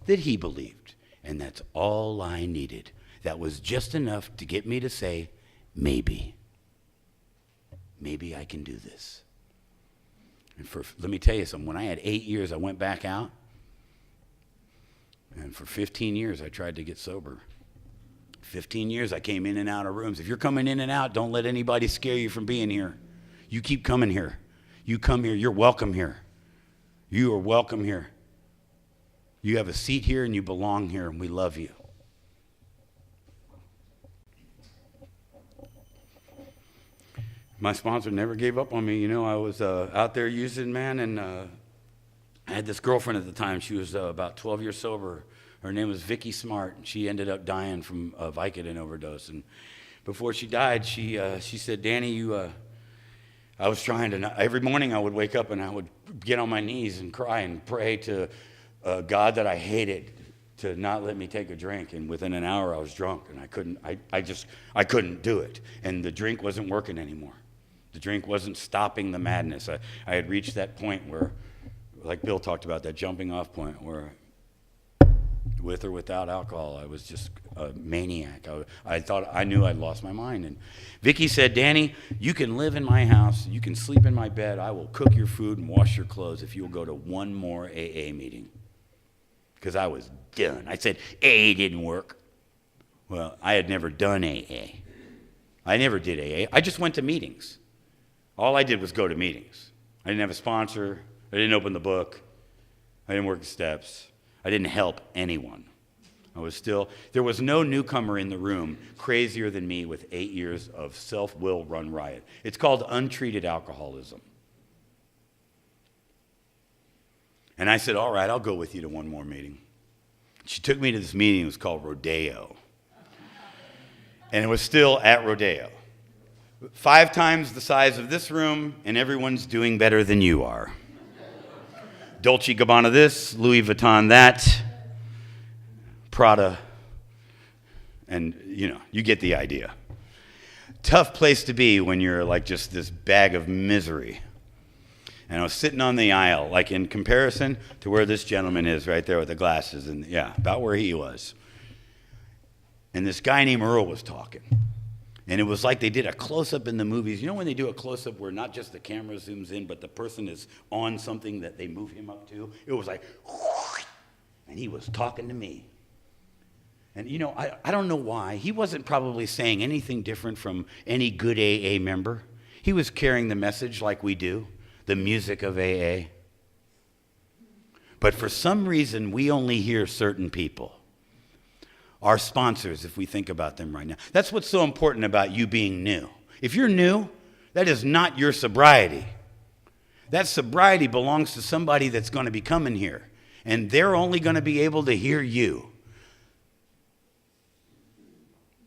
B: that he believed. And that's all I needed. that was just enough to get me to say, maybe I can do this. And let me tell you something, when I had 8 years, I went back out, and for 15 years, I tried to get sober. 15 years, I came in and out of rooms. If you're coming in and out, don't let anybody scare you from being here. You keep coming here. You come here, you're welcome here. You are welcome here. You have a seat here and you belong here, and we love you. My sponsor never gave up on me. You know, I was out there using, man, and I had this girlfriend at the time. She was about 12 years sober. Her name was Vicky Smart. She ended up dying from a Vicodin overdose. And before she died, she said, Danny, I was trying to, every morning I would wake up and I would get on my knees and cry and pray to God that I hated to not let me take a drink. And within an hour I was drunk, and I couldn't do it. And the drink wasn't working anymore. The drink wasn't stopping the madness. I had reached that point where, like Bill talked about, that jumping off point where with or without alcohol, I was just a maniac. I knew I'd lost my mind. And Vicky said, Danny, you can live in my house. You can sleep in my bed. I will cook your food and wash your clothes if you'll go to one more AA meeting. Because I was done. I said, AA didn't work. Well, I had never done AA. I never did AA. I just went to meetings. All I did was go to meetings. I didn't have a sponsor. I didn't open the book. I didn't work the steps. I didn't help anyone. There was no newcomer in the room crazier than me with 8 years of self-will run riot. It's called untreated alcoholism. And I said, all right, I'll go with you to one more meeting. She took me to this meeting. It was called Rodeo. And it was still at Rodeo. 5 times the size of this room, and everyone's doing better than you are. Dolce & Gabbana this, Louis Vuitton that, Prada, and you get the idea. Tough place to be when you're like just this bag of misery. And I was sitting on the aisle, like in comparison to where this gentleman is right there with the glasses, and about where he was. And this guy named Earl was talking. And it was like they did a close-up in the movies. You know when they do a close-up where not just the camera zooms in, but the person is on something that they move him up to? It was like, and he was talking to me. And I don't know why. He wasn't probably saying anything different from any good AA member. He was carrying the message like we do, the music of AA. But for some reason, we only hear certain people. Our sponsors, if we think about them right now. That's what's so important about you being new. If you're new, that is not your sobriety. That sobriety belongs to somebody that's going to be coming here. And they're only going to be able to hear you.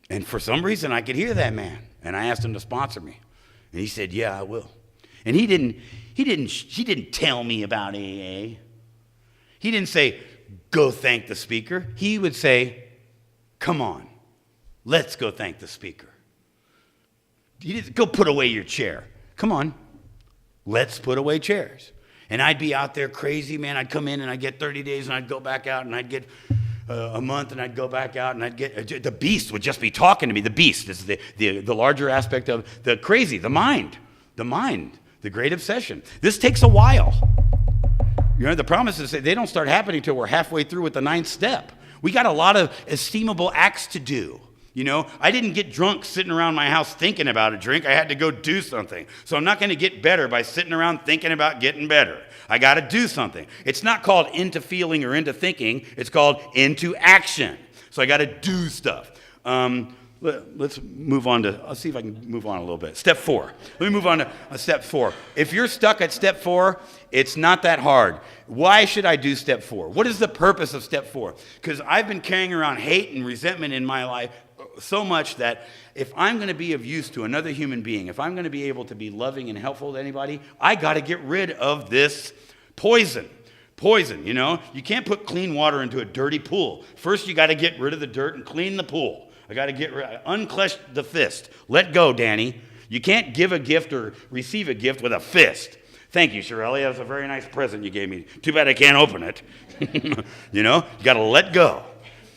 B: And for some reason, I could hear that man. And I asked him to sponsor me. And he said, yeah, I will. And he didn't tell me about AA. He didn't say, go thank the speaker. He would say, come on, let's go thank the speaker. Go put away your chair. Come on, let's put away chairs. And I'd be out there crazy, man. I'd come in and I'd get 30 days and I'd go back out and I'd get a month and I'd go back out and I'd get, the beast would just be talking to me. The beast is the larger aspect of the crazy, the mind, the great obsession. This takes a while. The problem is that they don't start happening until we're halfway through with the 9th step. We got a lot of esteemable acts to do. I didn't get drunk sitting around my house thinking about a drink. I had to go do something. So I'm not going to get better by sitting around thinking about getting better. I got to do something. It's not called into feeling or into thinking. It's called into action. So I got to do stuff. Let's move on to, I'll see if I can move on a little bit. Step 4. Let me move on to step 4. If you're stuck at step 4, it's not that hard. Why should I do step 4? What is the purpose of step 4? Because I've been carrying around hate and resentment in my life so much that if I'm going to be of use to another human being, if I'm going to be able to be loving and helpful to anybody, I got to get rid of this poison. You can't put clean water into a dirty pool. First, you got to get rid of the dirt and clean the pool. I got to unclench the fist. Let go, Danny. You can't give a gift or receive a gift with a fist. Thank you, Shirley. That was a very nice present you gave me. Too bad I can't open it. You got to let go.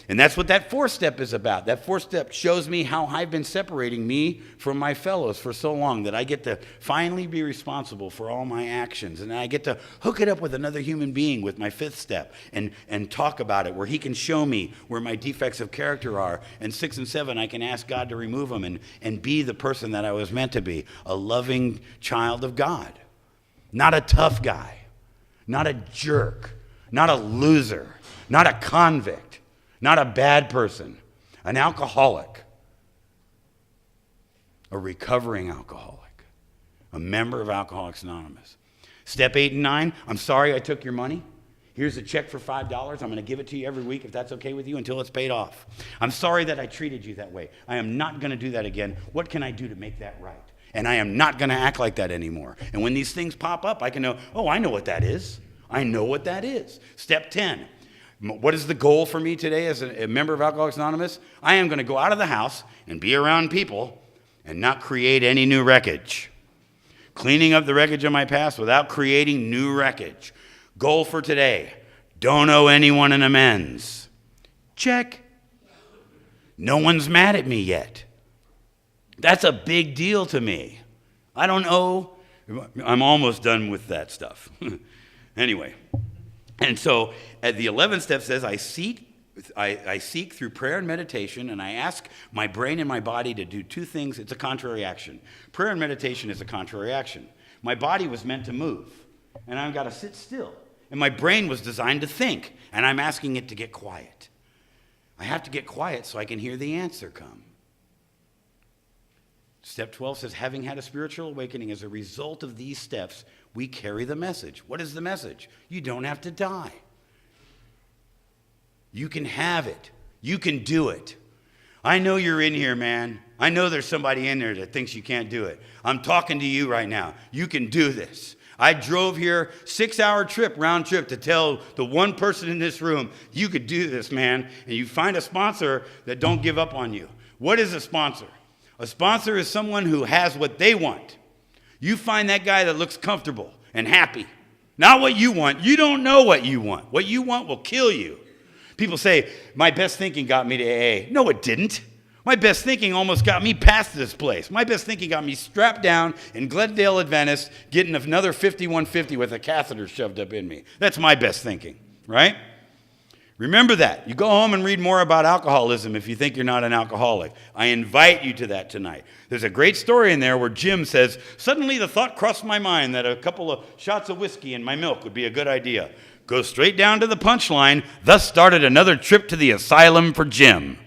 B: And that's what that fourth step is about. That fourth step shows me how I've been separating me from my fellows for so long that I get to finally be responsible for all my actions. And I get to hook it up with another human being with my fifth step and talk about it, where he can show me where my defects of character are. And 6 and 7, I can ask God to remove them and be the person that I was meant to be, a loving child of God. Not a tough guy, not a jerk, not a loser, not a convict. Not a bad person, an alcoholic, a recovering alcoholic, a member of Alcoholics Anonymous. Step 8 and 9, I'm sorry I took your money. Here's a check for $5. I'm going to give it to you every week if that's okay with you until it's paid off. I'm sorry that I treated you that way. I am not going to do that again. What can I do to make that right? And I am not going to act like that anymore. And when these things pop up, I can know, oh, I know what that is. I know what that is. Step 10. What is the goal for me today as a member of Alcoholics Anonymous? I am going to go out of the house and be around people and not create any new wreckage. Cleaning up the wreckage of my past without creating new wreckage. Goal for today, don't owe anyone an amends. Check. No one's mad at me yet. That's a big deal to me. I don't owe. I'm almost done with that stuff. Anyway. And so the 11th step says, I seek through prayer and meditation, and I ask my brain and my body to do two things. It's a contrary action. Prayer and meditation is a contrary action. My body was meant to move, and I've got to sit still. And my brain was designed to think, and I'm asking it to get quiet. I have to get quiet so I can hear the answer come. Step 12 says, having had a spiritual awakening as a result of these steps, we carry the message. What is the message? You don't have to die. You can have it. You can do it. I know you're in here, man. I know there's somebody in there that thinks you can't do it. I'm talking to you right now. You can do this. I drove here, 6-hour trip, round trip, to tell the one person in this room, you could do this, man. And you find a sponsor that don't give up on you. What is a sponsor? A sponsor is someone who has what they want. You find that guy that looks comfortable and happy. Not what you want. You don't know what you want. What you want will kill you. People say, my best thinking got me to AA. No, it didn't. My best thinking almost got me past this place. My best thinking got me strapped down in Glendale Adventist, getting another 5150 with a catheter shoved up in me. That's my best thinking, right? Remember that. You go home and read more about alcoholism if you think you're not an alcoholic. I invite you to that tonight. There's a great story in there where Jim says, suddenly the thought crossed my mind that a couple of shots of whiskey in my milk would be a good idea. Go straight down to the punchline, thus started another trip to the asylum for Jim.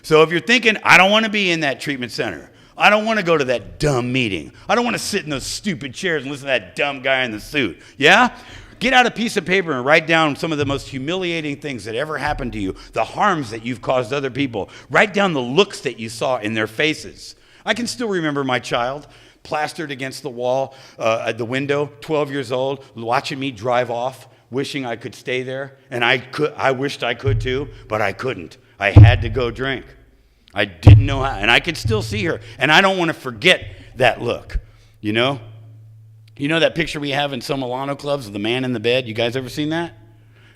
B: So if you're thinking, I don't want to be in that treatment center. I don't want to go to that dumb meeting. I don't want to sit in those stupid chairs and listen to that dumb guy in the suit. Yeah? Get out a piece of paper and write down some of the most humiliating things that ever happened to you, the harms that you've caused other people. Write down the looks that you saw in their faces. I can still remember my child plastered against the wall at the window, 12 years old, watching me drive off, wishing I could stay there. And I wished I could too, but I couldn't. I had to go drink. I didn't know how, and I could still see her. And I don't want to forget that look, you know? You know that picture we have in some Milano clubs of the man in the bed? You guys ever seen that?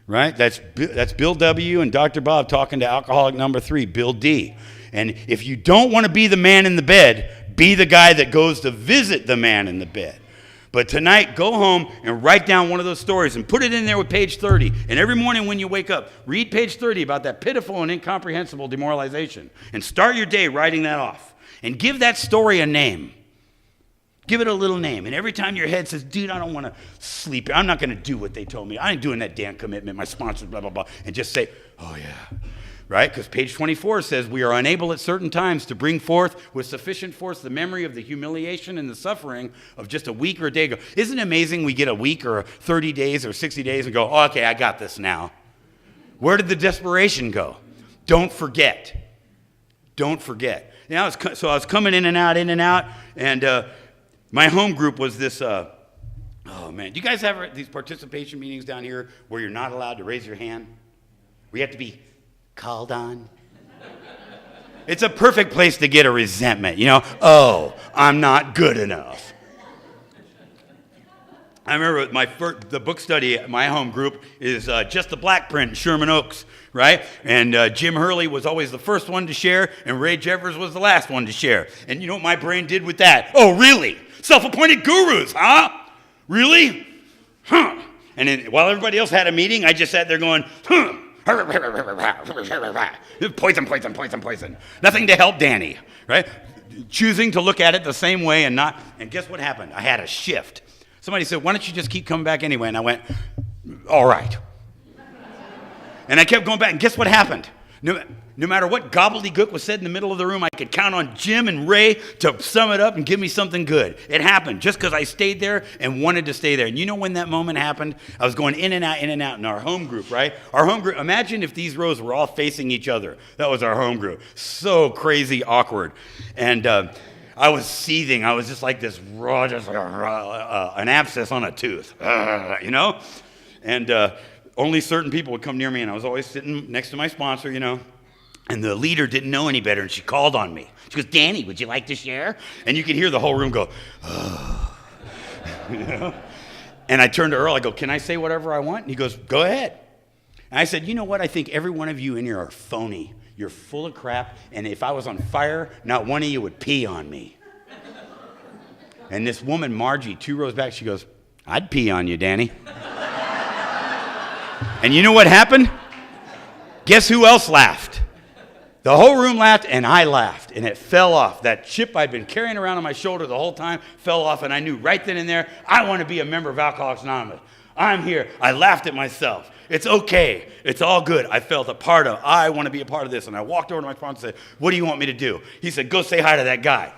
B: Right? That's Bill W. and Dr. Bob talking to alcoholic number 3, Bill D. And if you don't want to be the man in the bed, be the guy that goes to visit the man in the bed. But tonight, go home and write down one of those stories and put it in there with page 30. And every morning when you wake up, read page 30 about that pitiful and incomprehensible demoralization. And start your day writing that off. And give that story a name. Give it a little name. And every time your head says, dude, I don't want to sleep here. I'm not going to do what they told me. I ain't doing that damn commitment. My sponsor, blah, blah, blah. And just say, oh, yeah. Right? Because page 24 says, we are unable at certain times to bring forth with sufficient force the memory of the humiliation and the suffering of just a week or a day ago. Isn't it amazing we get a week or 30 days or 60 days and go, oh, okay, I got this now. Where did the desperation go? Don't forget. Don't forget. Now, so I was coming in and out, and my home group was this, oh man, do you guys have these participation meetings down here where you're not allowed to raise your hand? Where you have to be called on? It's a perfect place to get a resentment, you know? Oh, I'm not good enough. I remember the book study at my home group is Just the Black Print in Sherman Oaks, right? And Jim Hurley was always the first one to share, and Ray Jeffers was the last one to share. And you know what my brain did with that? Oh, really? Self-appointed gurus, huh? Really? Huh? And then while everybody else had a meeting, I just sat there going, huh? Poison, poison, poison, poison. Nothing to help Danny, right? Choosing to look at it the same way and not. And guess what happened? I had a shift. Somebody said, why don't you just keep coming back anyway? And I went, all right. And I kept going back, and guess what happened? No matter what gobbledygook was said in the middle of the room, I could count on Jim and Ray to sum it up and give me something good. It happened just because I stayed there and wanted to stay there. And you know when that moment happened? I was going in and out in our home group, right? Our home group, imagine if these rows were all facing each other. That was our home group. So crazy awkward. And I was seething. I was just like this raw, just like an abscess on a tooth, you know? And only certain people would come near me, and I was always sitting next to my sponsor, you know? And the leader didn't know any better, and she called on me. She goes, Danny, would you like to share? And you could hear the whole room go, oh. You know? And I turned to Earl, I go, can I say whatever I want? And he goes, go ahead. And I said, you know what? I think every one of you in here are phony. You're full of crap, and if I was on fire, not one of you would pee on me. And this woman, Margie, 2 rows back, she goes, I'd pee on you, Danny. And you know what happened? Guess who else laughed? The whole room laughed, and I laughed, and it fell off. That chip I'd been carrying around on my shoulder the whole time fell off, and I knew right then and there, I want to be a member of Alcoholics Anonymous. I'm here. I laughed at myself. It's okay. It's all good. I felt I want to be a part of this. And I walked over to my sponsor and said, what do you want me to do? He said, go say hi to that guy.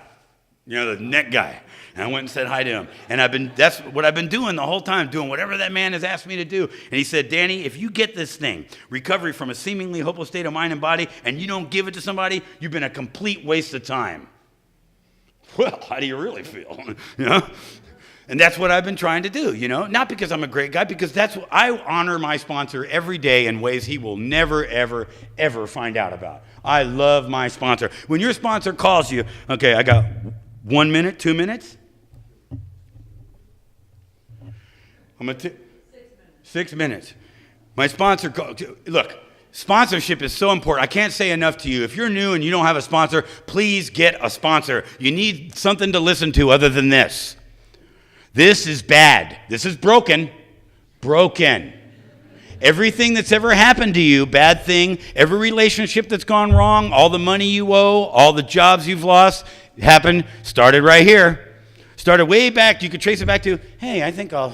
B: You know, the neck guy. And I went and said hi to him. And that's what I've been doing the whole time, doing whatever that man has asked me to do. And he said, Danny, if you get this thing, recovery from a seemingly hopeless state of mind and body, and you don't give it to somebody, you've been a complete waste of time. Well, how do you really feel? You know? And that's what I've been trying to do, you know? Not because I'm a great guy, because that's what I honor my sponsor every day in ways he will never, ever, ever find out about. I love my sponsor. When your sponsor calls you, okay, I got 1 minute, 2 minutes? I'm going to 6 minutes. My sponsor, look, sponsorship is so important. I can't say enough to you. If you're new and you don't have a sponsor, please get a sponsor. You need something to listen to other than this. This is bad. This is broken. Broken. Everything that's ever happened to you, bad thing, every relationship that's gone wrong, all the money you owe, all the jobs you've lost, started right here. Started way back. You could trace it back to, hey, I think I'll...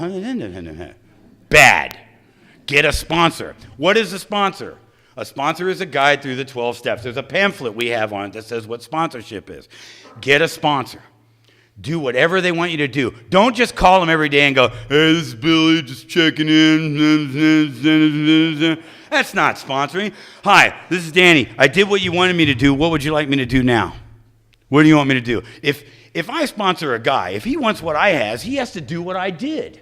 B: Bad. Get a sponsor. What is a sponsor? A sponsor is a guide through the 12 steps. There's a pamphlet we have on it that says what sponsorship is. Get a sponsor. Do whatever they want you to do. Don't just call them every day and go, hey, this is Billy, just checking in. That's not sponsoring. Hi, this is Danny. I did what you wanted me to do. What would you like me to do now? What do you want me to do? If I sponsor a guy, if he wants what I has, he has to do what I did.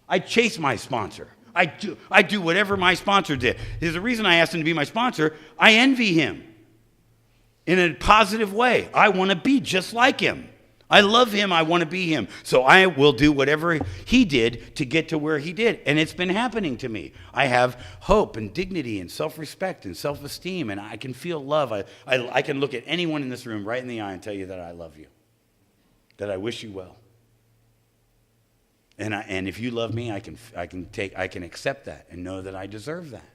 B: I chase my sponsor. I do whatever my sponsor did. There's a reason I asked him to be my sponsor. I envy him in a positive way. I want to be just like him. I love him. I want to be him. So I will do whatever he did to get to where he did. And it's been happening to me. I have hope and dignity and self-respect and self-esteem, and I can feel love. I can look at anyone in this room right in the eye and tell you that I love you, that I wish you well. And if you love me, I can accept that and know that I deserve that.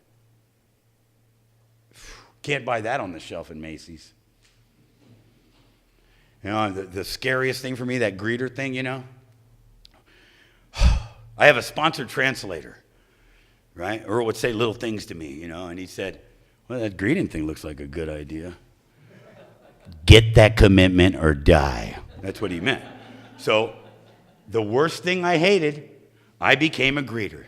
B: Can't buy that on the shelf in Macy's. You know, the scariest thing for me, that greeter thing, you know. I have a sponsored translator, right? Earl would say little things to me, you know, and he said, well, that greeting thing looks like a good idea. Get that commitment or die. That's what he meant. So the worst thing I hated, I became a greeter.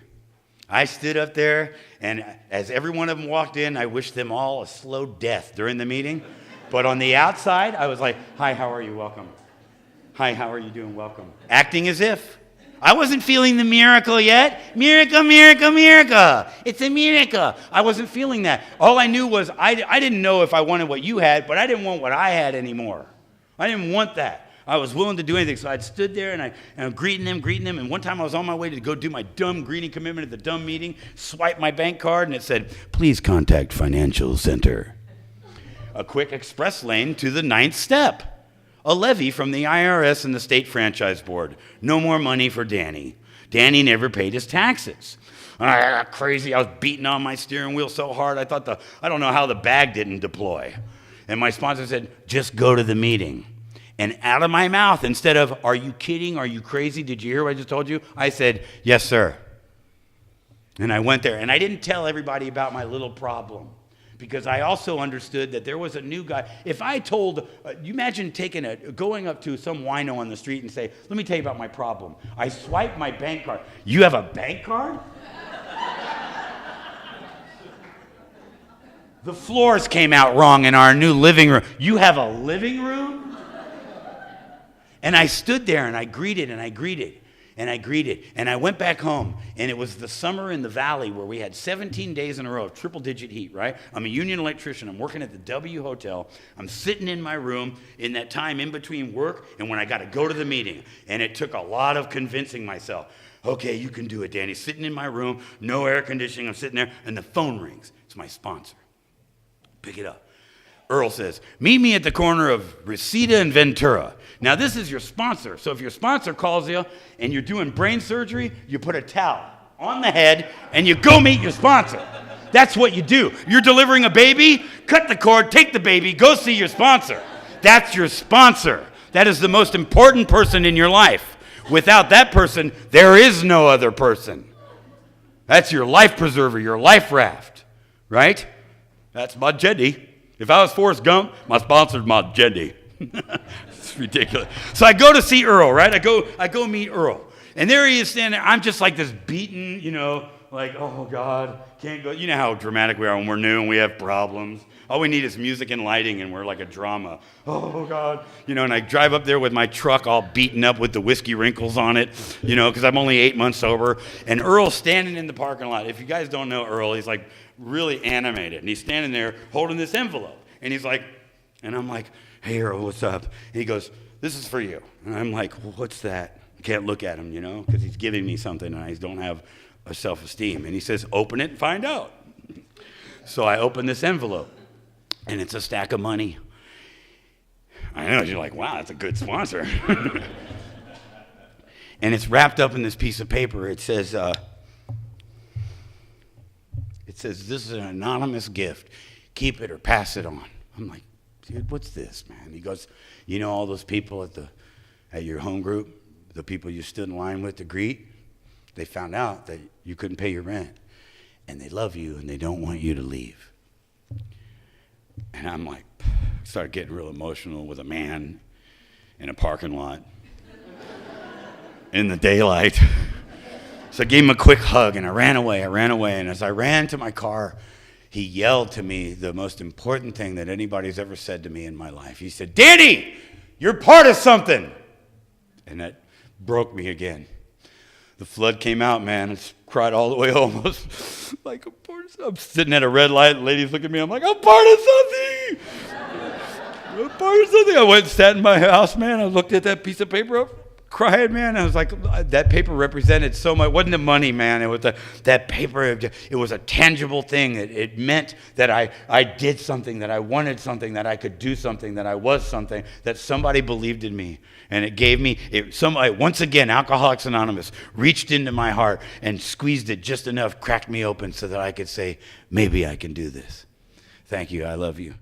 B: I stood up there, and as every one of them walked in, I wished them all a slow death during the meeting. But on the outside, I was like, hi, how are you? Welcome. Hi, how are you doing? Welcome. Acting as if. I wasn't feeling the miracle yet. Miracle, miracle, miracle. It's a miracle. I wasn't feeling that. All I knew was I didn't know if I wanted what you had, but I didn't want what I had anymore. I didn't want that. I was willing to do anything. So I'd stood there and I'm greeting them. And one time I was on my way to go do my dumb greeting commitment at the dumb meeting, swiped my bank card, and it said, please contact Financial Center. A quick express lane to the 9th step. A levy from the IRS and the State Franchise Board. No more money for Danny. Danny never paid his taxes. I got crazy. I was beating on my steering wheel so hard, I thought I don't know how the bag didn't deploy. And my sponsor said, just go to the meeting. And out of my mouth, instead of, are you kidding? Are you crazy? Did you hear what I just told you? I said, yes, sir. And I went there. And I didn't tell everybody about my little problem, because I also understood that there was a new guy. If I told, you imagine going up to some wino on the street and say, let me tell you about my problem. I swiped my bank card. You have a bank card? The floors came out wrong in our new living room. You have a living room? And I stood there and I greeted and I greeted and I greeted. And I went back home, and it was the summer in the valley where we had 17 days in a row of triple-digit heat, right? I'm a union electrician. I'm working at the W Hotel. I'm sitting in my room in that time in between work and when I got to go to the meeting. And it took a lot of convincing myself. Okay, you can do it, Danny. Sitting in my room, no air conditioning. I'm sitting there, and the phone rings. It's my sponsor. Pick it up. Earl says, meet me at the corner of Reseda and Ventura. Now, this is your sponsor. So if your sponsor calls you and you're doing brain surgery, you put a towel on the head and you go meet your sponsor. That's what you do. You're delivering a baby, cut the cord, take the baby, go see your sponsor. That's your sponsor. That is the most important person in your life. Without that person, there is no other person. That's your life preserver, your life raft, right? That's my Jenny. If I was Forrest Gump, my sponsor's my Jenny. It's ridiculous. So I go to see Earl, right? I go meet Earl. And there he is standing there. I'm just like this beaten, like, oh, God, can't go. You know how dramatic we are when we're new and we have problems. All we need is music and lighting, and we're like a drama. Oh, God. And I drive up there with my truck all beaten up with the whiskey wrinkles on it, because I'm only 8 months sober. And Earl's standing in the parking lot. If you guys don't know Earl, he's like really animated. And he's standing there holding this envelope. And he's like, and I'm like, hey, Earl, what's up? And he goes, this is for you. And I'm like, well, what's that? I can't look at him, because he's giving me something and I don't have a self-esteem. And he says, open it and find out. So I open this envelope, and it's a stack of money. I know, you're like, wow, that's a good sponsor. And it's wrapped up in this piece of paper. It says, this is an anonymous gift. Keep it or pass it on. I'm like, dude, what's this, man? He goes, all those people at your home group, the people you stood in line with to greet, they found out that you couldn't pay your rent, and they love you, and they don't want you to leave. And I'm like, started getting real emotional with a man in a parking lot in the daylight. So I gave him a quick hug, and I ran away. And as I ran to my car, he yelled to me the most important thing that anybody's ever said to me in my life. He said, Danny, you're part of something. And that broke me again. The flood came out, man. I cried all the way home. I was like, I'm sitting at a red light, and ladies look at me. I'm like, I'm part of something. I'm part of something. I went and sat in my house, man. I looked at that piece of paper, crying, man. I was like, that paper represented so much. It wasn't the money, man. It was that paper. It was a tangible thing. It meant that I did something, that I wanted something, that I could do something, that I was something, that somebody believed in me. And it gave me, somebody, once again, Alcoholics Anonymous reached into my heart and squeezed it just enough, cracked me open so that I could say, maybe I can do this. Thank you. I love you.